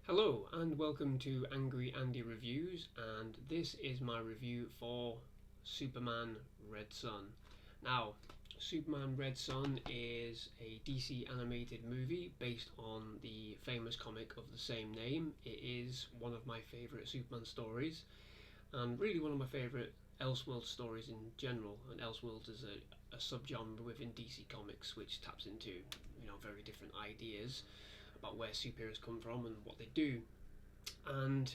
Hello and welcome to Angry Andy Reviews, and this is my review for Superman Red Son. Now, Superman Red Son is a DC animated movie based on the famous comic of the same name. It is one of my favourite Superman stories, and really one of my favourite Elseworld stories in general. And Elseworld is a subgenre within DC Comics which taps into very different ideas about where superheroes come from and what they do. And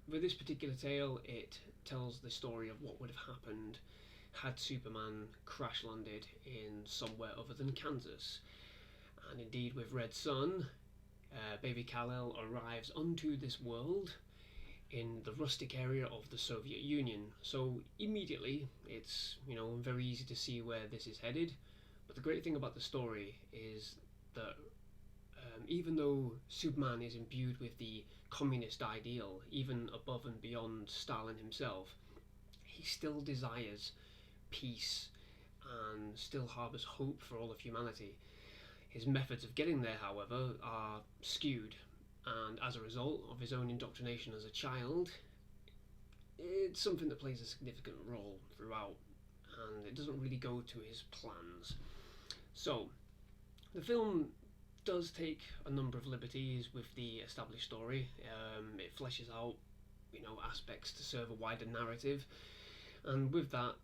with this particular tale, it tells the story of what would have happened had Superman crash landed in somewhere other than Kansas. And indeed, with Red Son, baby Kal-El arrives onto this world in the rustic area of the Soviet Union. So immediately, it's very easy to see where this is headed. But the great thing about the story is that even though Superman is imbued with the communist ideal, even above and beyond Stalin himself, he still desires peace and still harbours hope for all of humanity. His methods of getting there, however, are skewed, and as a result of his own indoctrination as a child, it's something that plays a significant role throughout, and it doesn't really go to his plans. So, the film does take a number of liberties with the established story. It fleshes out, aspects to serve a wider narrative, and with that,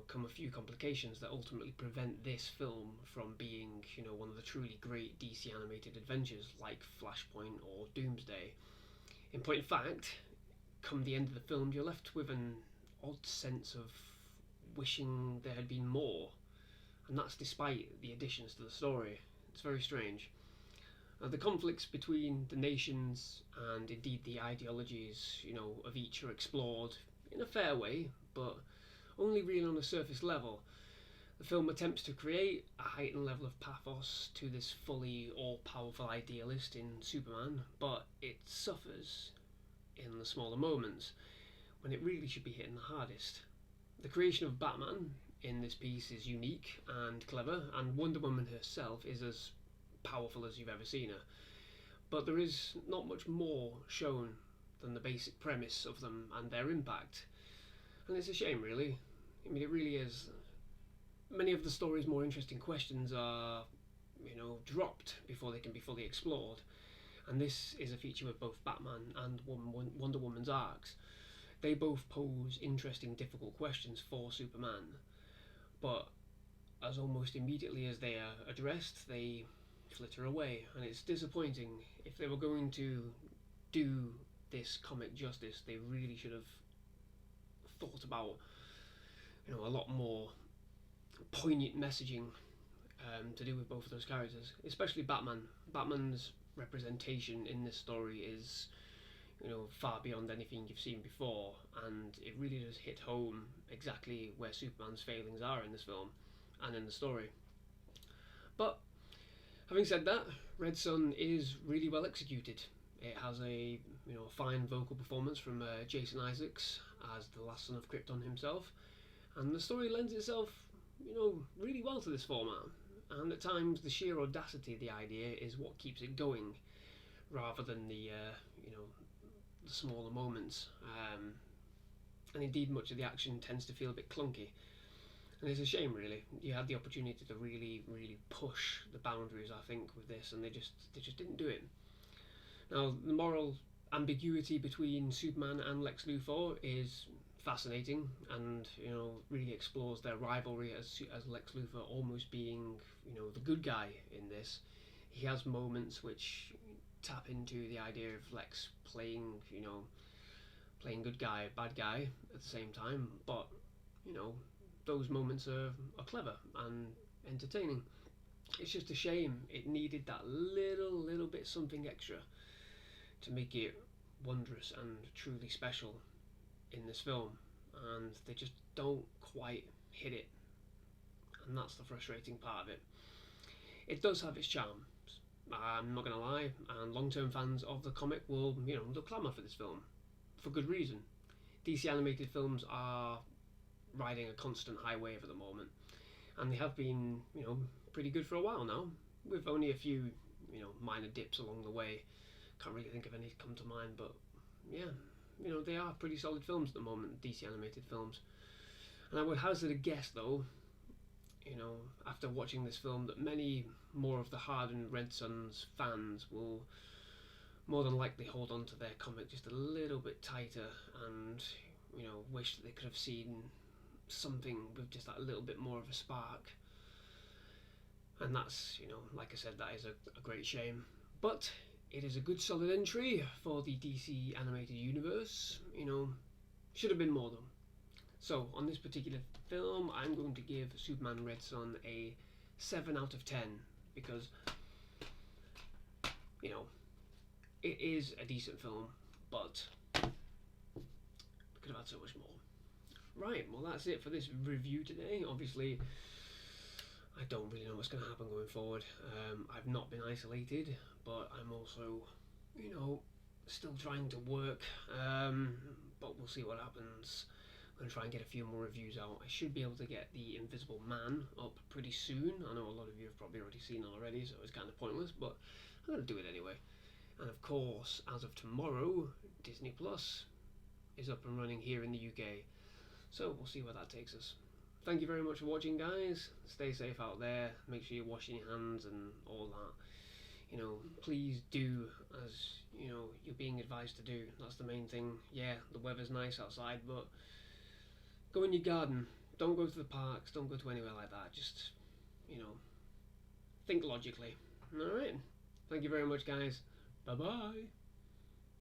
come a few complications that ultimately prevent this film from being, one of the truly great DC animated adventures like Flashpoint or Doomsday. In point of fact, come the end of the film, you're left with an odd sense of wishing there had been more, and that's despite the additions to the story. It's very strange. The conflicts between the nations and indeed the ideologies, of each are explored in a fair way, but only really on a surface level. The film attempts to create a heightened level of pathos to this fully all-powerful idealist in Superman, but it suffers in the smaller moments when it really should be hitting the hardest. The creation of Batman in this piece is unique and clever, and Wonder Woman herself is as powerful as you've ever seen her. But there is not much more shown than the basic premise of them and their impact. And it's a shame, really. I mean, it really is. Many of the story's more interesting questions are, dropped before they can be fully explored. And this is a feature with both Batman and Wonder Woman's arcs. They both pose interesting, difficult questions for Superman. But as almost immediately as they are addressed, they flitter away, and it's disappointing. If they were going to do this comic justice, they really should have thought about a lot more poignant messaging to do with both of those characters, especially Batman. Batman's representation in this story is far beyond anything you've seen before, and it really does hit home exactly where Superman's failings are in this film and in the story. But having said that, Red Son is really well executed. It has a fine vocal performance from Jason Isaacs as the last son of Krypton himself, and the story lends itself really well to this format. And at times, the sheer audacity of the idea is what keeps it going, rather than the smaller moments. And indeed, much of the action tends to feel a bit clunky. And it's a shame, really. You had the opportunity to really, really push the boundaries, I think, with this, and they just didn't do it. Now, the moral ambiguity between Superman and Lex Luthor is fascinating, and really explores their rivalry as Lex Luthor almost being the good guy in this. He has moments which tap into the idea of Lex playing good guy, bad guy at the same time, but those moments are clever and entertaining. It's just a shame it needed that little bit something extra to make it wondrous and truly special in this film, and they just don't quite hit it, and that's the frustrating part of it. It does have its charms, I'm not going to lie, and long-term fans of the comic will they'll clamour for this film for good reason. DC animated films are riding a constant high wave at the moment, and they have been pretty good for a while now, with only a few minor dips along the way Can't really think of any come to mind, but yeah, you know, they are pretty solid films at the moment, DC animated films. And I would hazard a guess, though, you know, after watching this film, that many more of the hardened Red Son's fans will more than likely hold on to their comic just a little bit tighter, and you know, wish that they could have seen something with just that little bit more of a spark. And that's, you know, like I said, that is a great shame. But it is a good solid entry for the DC animated universe. You know, should have been more though. So on this particular film, I'm going to give Superman Red Son a 7 out of 10 because, you know, it is a decent film, but we could have had so much more. Right, well that's it for this review today. Obviously, I don't really know what's going to happen going forward. I've not been isolated, but I'm also, you know, still trying to work, but we'll see what happens. I'm going to try and get a few more reviews out. I should be able to get the Invisible Man up pretty soon. I know a lot of you have probably already seen it already, so it's kind of pointless, but I'm going to do it anyway. And of course, as of tomorrow, Disney Plus is up and running here in the UK. So we'll see where that takes us. Thank you very much for watching, guys. Stay safe out there. Make sure you're washing your hands and all that. You know, please do as, you know, you're being advised to do. That's the main thing. Yeah, the weather's nice outside, but go in your garden. Don't go to the parks. Don't go to anywhere like that. Just, you know, think logically. Alright. Thank you very much, guys. Bye-bye.